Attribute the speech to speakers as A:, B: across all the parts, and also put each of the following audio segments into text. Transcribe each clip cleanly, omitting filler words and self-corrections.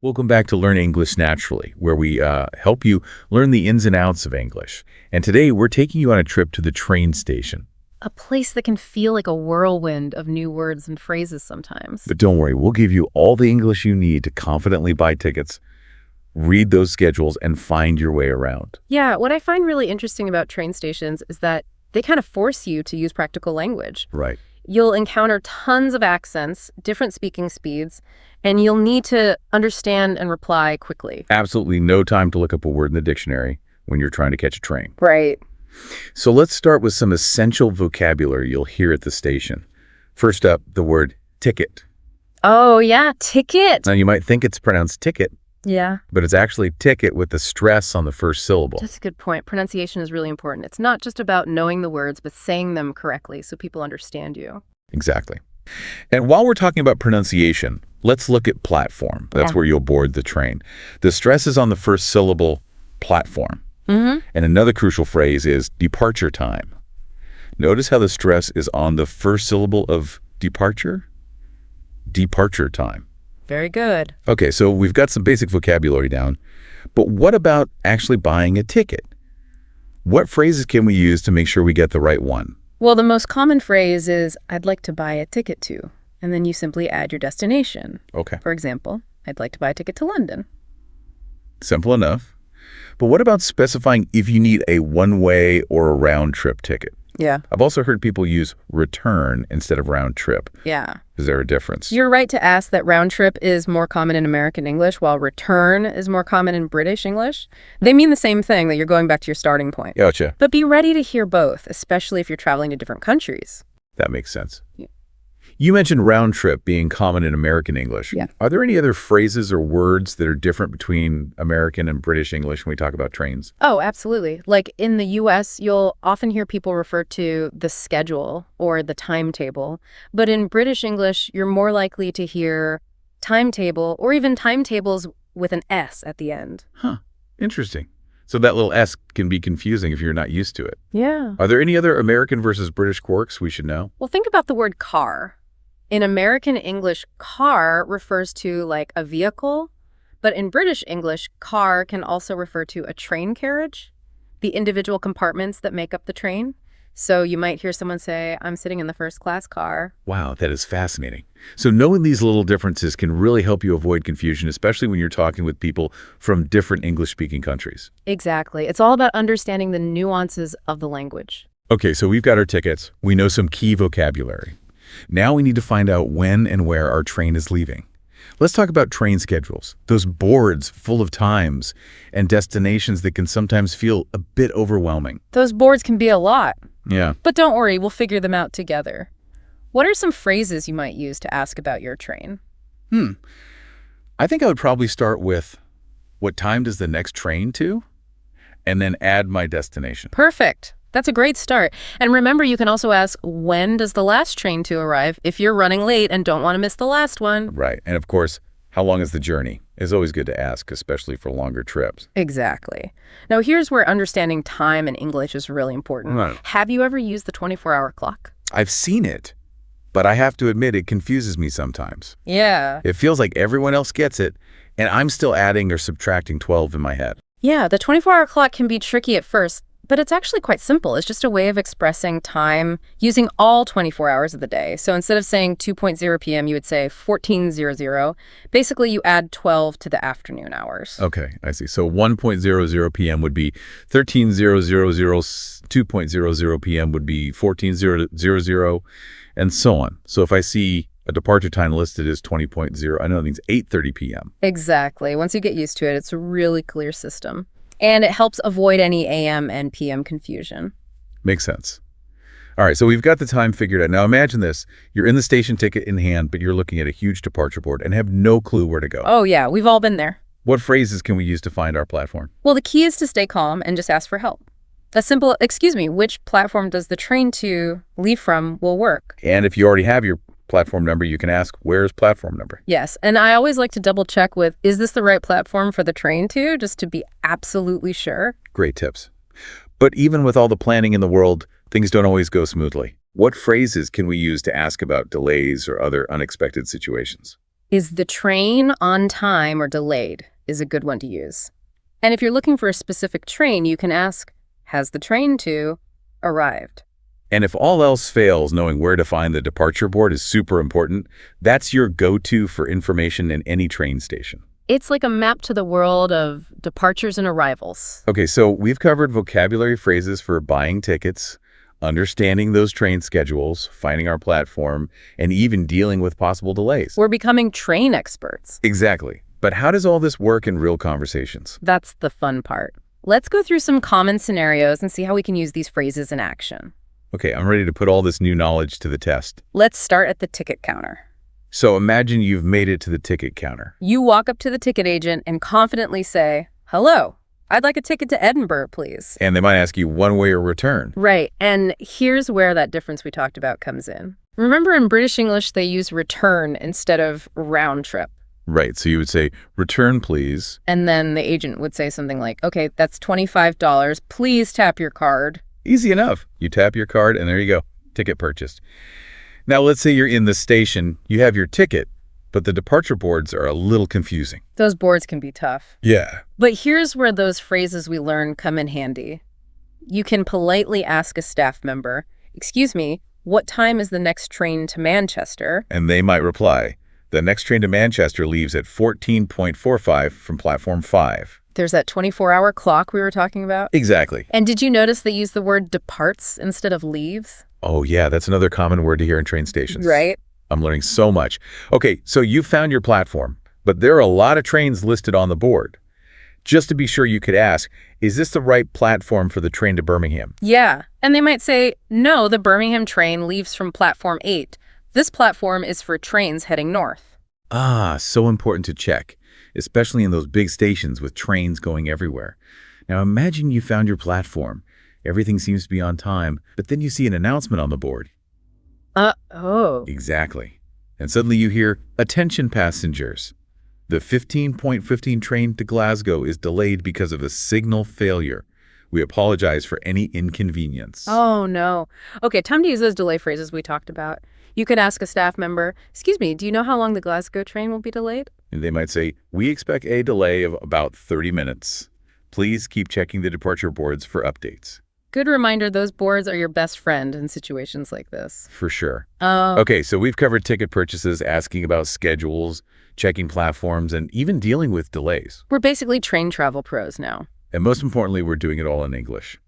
A: Welcome back to Learn English Naturally, where we help you learn the ins and outs of English. And today we're taking you on a trip to the train station.
B: A place that can feel like a whirlwind of new words and phrases sometimes.
A: But don't worry, we'll give you all the English you need to confidently buy tickets, read those schedules, and find your way around.
B: Yeah, what I find really interesting about train stations is that they kind of force you to use practical language.
A: Right.
B: You'll encounter tons of accents, different speaking speeds, and you'll need to understand and reply quickly.
A: Absolutely no time to look up a word in the dictionary when you're trying to catch a train.
B: Right.
A: So let's start with some essential vocabulary you'll hear at the station. First up, the word ticket.
B: Oh, yeah, ticket.
A: Now, you might think it's pronounced ticket,
B: Yeah,
A: but it's actually ticket with the stress on the first syllable.
B: that's a good point. Pronunciation is really important. It's not just about knowing the words, but saying them correctly so people understand you.
A: Exactly. And while we're talking about pronunciation, let's look at platform. That's
B: Yeah.
A: where you'll board the train. The stress is on the first syllable, platform.
B: Mm-hmm.
A: And another crucial phrase is departure time. Notice how the stress is on the first syllable of departure? Departure time.
B: Very good.
A: Okay, so we've got some basic vocabulary down, but what about actually buying a ticket? What phrases can we use to make sure we get the right one?
B: Well, the most common phrase is, I'd like to buy a ticket to, and then you simply add your destination.
A: Okay,
B: For example, I'd like to buy a ticket to London.
A: simple enough. But what about specifying if you need a one-way or a round-trip ticket?
B: Yeah.
A: I've also heard people use return instead of round trip.
B: Yeah.
A: Is there a difference?
B: You're right to ask that round trip is more common in American English, while return is more common in British English. They mean the same thing, that you're going back to your starting point.
A: Gotcha.
B: But be ready to hear both, especially if you're traveling to different countries.
A: That makes sense.
B: Yeah.
A: You mentioned round trip being common in American English.
B: Yeah.
A: Are there any other phrases or words that are different between American and British English when we talk about trains?
B: Oh, absolutely. Like in the US, you'll often hear people refer to the schedule or the timetable. But in British English, you're more likely to hear timetable or even timetables with an S at the end.
A: Huh. Interesting. So that little S can be confusing if you're not used to it.
B: Yeah.
A: Are there any other American versus British quirks we should know?
B: Well, think about the word car. In American English, car refers to like a vehicle, but in British English, car can also refer to a train carriage, the individual compartments that make up the train. So you might hear someone say, I'm sitting in the first class car.
A: Wow, that is fascinating. So knowing these little differences can really help you avoid confusion, especially when you're talking with people from different English-speaking countries.
B: Exactly. It's all about understanding the nuances of the language.
A: Okay, so we've got our tickets. We know some key vocabulary. Now we need to find out when and where our train is leaving. Let's talk about train schedules, those boards full of times and destinations that can sometimes feel a bit overwhelming.
B: Those boards can be a lot,
A: Yeah.
B: but don't worry, we'll figure them out together. What are some phrases you might use to ask about your train?
A: I think I would probably start with, what time does the next train to? And then add my destination.
B: Perfect. That's a great start. And remember, you can also ask, when does the last train to arrive if you're running late and don't want to miss the last one?
A: Right. And of course, how long is the journey? It's always good to ask, especially for longer trips.
B: Exactly. Now, here's where understanding time in English is really important.
A: Right.
B: Have you ever used the 24-hour clock?
A: I've seen it, but I have to admit it confuses me sometimes.
B: Yeah.
A: It feels like everyone else gets it, and I'm still adding or subtracting 12 in my head.
B: Yeah, the 24-hour clock can be tricky at first, but it's actually quite simple. It's just a way of expressing time using all 24 hours of the day. So instead of saying 2:00 p.m., you would say 14:00. Basically, you add 12 to the afternoon hours.
A: Okay, I see. So 1:00 p.m. would be 13:00, 2:00 p.m. would be 14:00, and so on. So if I see a departure time listed as 20:00, I know that means 8:30 p.m.
B: Exactly. Once you get used to it, it's a really clear system. And it helps avoid any AM and PM confusion.
A: Makes sense. All right, so we've got the time figured out. Now imagine this. You're in the station ticket in hand, but you're looking at a huge departure board and have no clue where to go.
B: Oh, yeah, we've all been there.
A: What phrases can we use to find our platform?
B: Well, the key is to stay calm and just ask for help. A simple, excuse me, which platform does the train to leave from will work.
A: And if you already have your platform number, you can ask, where's platform number?
B: Yes, and I always like to double check with, is this the right platform for the train to, just to be absolutely sure.
A: Great tips. But even with all the planning in the world, things don't always go smoothly. What phrases can we use to ask about delays or other unexpected situations?
B: Is the train on time or delayed is a good one to use. And if you're looking for a specific train, you can ask, has the train to arrived?
A: And if all else fails, knowing where to find the departure board is super important. That's your go-to for information in any train station.
B: It's like a map to the world of departures and arrivals.
A: Okay, so we've covered vocabulary phrases for buying tickets, understanding those train schedules, finding our platform, and even dealing with possible delays.
B: We're becoming train experts.
A: Exactly. But how does all this work in real conversations?
B: That's the fun part. Let's go through some common scenarios and see how we can use these phrases in action.
A: Okay, I'm ready to put all this new knowledge to the test.
B: Let's start at the ticket counter.
A: So imagine you've made it to the ticket counter.
B: You walk up to the ticket agent and confidently say, "Hello, I'd like a ticket to Edinburgh, please."
A: And they might ask you one way or return.
B: Right, and here's where that difference we talked about comes in. Remember in British English, they use return instead of round trip.
A: Right, so you would say, return please.
B: And then the agent would say something like, "Okay, that's $25. Please tap your card."
A: Easy enough. You tap your card and there you go, ticket purchased. Now let's say you're in the station, you have your ticket, but the departure boards are a little confusing.
B: Those boards can be tough.
A: Yeah.
B: But here's where those phrases we learn come in handy. You can politely ask a staff member, "Excuse me, what time is the next train to Manchester?"
A: And they might reply, the next train to Manchester leaves at 14:45 from platform 5.
B: There's that 24-hour clock we were talking about.
A: Exactly.
B: And did you notice they use the word departs instead of leaves?
A: Oh yeah, that's another common word to hear in train stations.
B: Right.
A: I'm learning so much. Okay, so you found your platform, but there are a lot of trains listed on the board. Just to be sure, you could ask, is this the right platform for the train to Birmingham?
B: Yeah. And they might say, "No, the Birmingham train leaves from platform 8. This platform is for trains heading north."
A: Ah, so important to check, especially in those big stations with trains going everywhere. Now imagine you found your platform. Everything seems to be on time, but then you see an announcement on the board.
B: Oh.
A: Exactly. And suddenly you hear, "Attention passengers. The 15:15 train to Glasgow is delayed because of a signal failure. We apologize for any inconvenience."
B: Oh, no. Okay, time to use those delay phrases we talked about. You could ask a staff member, "Excuse me, do you know how long the Glasgow train will be delayed?"
A: And they might say, "We expect a delay of about 30 minutes. Please keep checking the departure boards for updates."
B: Good reminder, those boards are your best friend in situations like this.
A: For sure.
B: Oh.
A: Okay, so we've covered ticket purchases, asking about schedules, checking platforms, and even dealing with delays.
B: We're basically train travel pros now.
A: And most importantly, we're doing it all in English.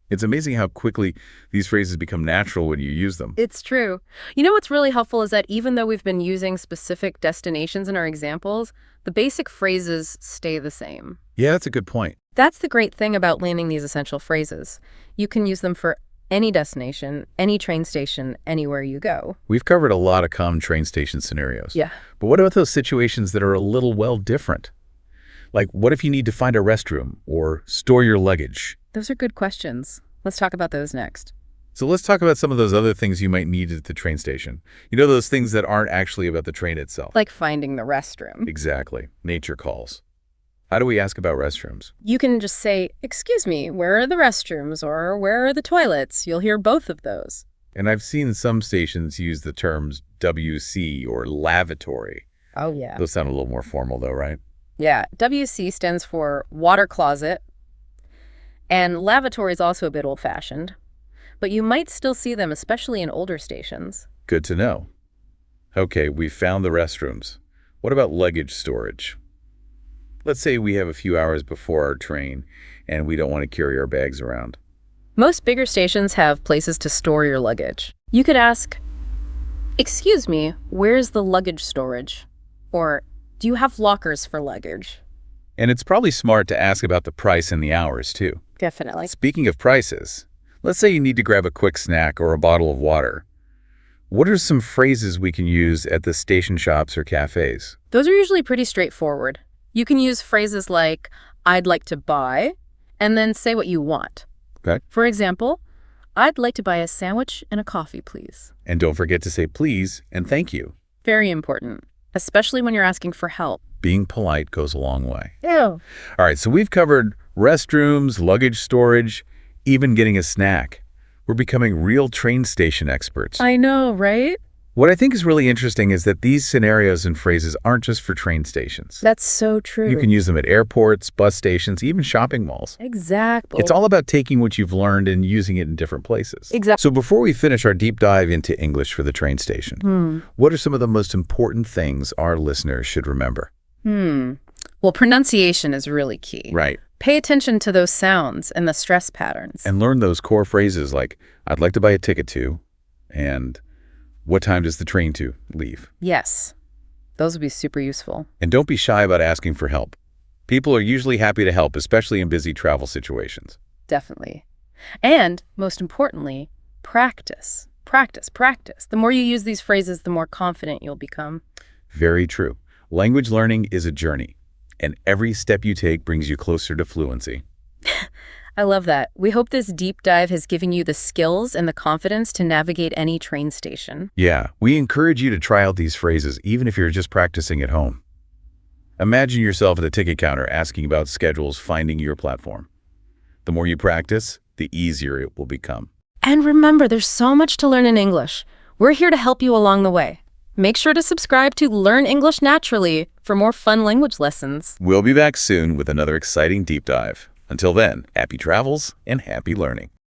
A: It's amazing how quickly these phrases become natural when you use them.
B: It's true. You know what's really helpful is that even though we've been using specific destinations in our examples, the basic phrases stay the same.
A: Yeah, that's a good point.
B: That's the great thing about learning these essential phrases. You can use them for any destination, any train station, anywhere you go.
A: We've covered a lot of common train station scenarios.
B: Yeah.
A: But what about those situations that are a little, well, different? Like, what if you need to find a restroom or store your luggage?
B: Those are good questions. Let's talk about those next.
A: So let's talk about some of those other things you might need at the train station. You know, those things that aren't actually about the train itself.
B: Like finding the restroom.
A: Exactly. Nature calls. How do we ask about restrooms?
B: You can just say, "Excuse me, where are the restrooms?" or "Where are the toilets?" You'll hear both of those.
A: And I've seen some stations use the terms WC or lavatory.
B: Oh, yeah.
A: Those sound a little more formal though, right?
B: Yeah, WC stands for water closet, and lavatory is also a bit old-fashioned, but you might still see them, especially in older stations.
A: Good to know. Okay, we found the restrooms. What about luggage storage? Let's say we have a few hours before our train and we don't want to carry our bags around.
B: Most bigger stations have places to store your luggage. You could ask, "Excuse me, where's the luggage storage?" Or, "Do you have lockers for luggage?"
A: And it's probably smart to ask about the price and the hours too.
B: Definitely.
A: Speaking of prices, let's say you need to grab a quick snack or a bottle of water. What are some phrases we can use at the station shops or cafes?
B: Those are usually pretty straightforward. You can use phrases like, "I'd like to buy," and then say what you want.
A: Okay.
B: For example, "I'd like to buy a sandwich and a coffee, please."
A: And don't forget to say please and thank you.
B: Very important, especially when you're asking for help.
A: Being polite goes a long way.
B: Yeah.
A: All right, so we've covered restrooms, luggage storage, even getting a snack. We're becoming real train station experts.
B: I know, right?
A: What I think is really interesting is that these scenarios and phrases aren't just for train stations.
B: That's so true.
A: You can use them at airports, bus stations, even shopping malls.
B: Exactly.
A: It's all about taking what you've learned and using it in different places.
B: Exactly.
A: So before we finish our deep dive into English for the train station, what are some of the most important things our listeners should remember?
B: Well, pronunciation is really key.
A: Right.
B: Pay attention to those sounds and the stress patterns.
A: And learn those core phrases like, I'd like to buy a ticket to, and what time does the train to leave?
B: Yes, those would be super useful.
A: And don't be shy about asking for help. People are usually happy to help, especially in busy travel situations.
B: Definitely. And most importantly, practice. Practice, practice. The more you use these phrases, the more confident you'll become.
A: Very true. Language learning is a journey, and every step you take brings you closer to fluency.
B: I love that. We hope this deep dive has given you the skills and the confidence to navigate any train station.
A: Yeah, we encourage you to try out these phrases even if you're just practicing at home. Imagine yourself at the ticket counter asking about schedules, finding your platform. The more you practice, the easier it will become.
B: And remember, there's so much to learn in English. We're here to help you along the way. Make sure to subscribe to Learn English Naturally for more fun language lessons.
A: We'll be back soon with another exciting deep dive. Until then, happy travels and happy learning.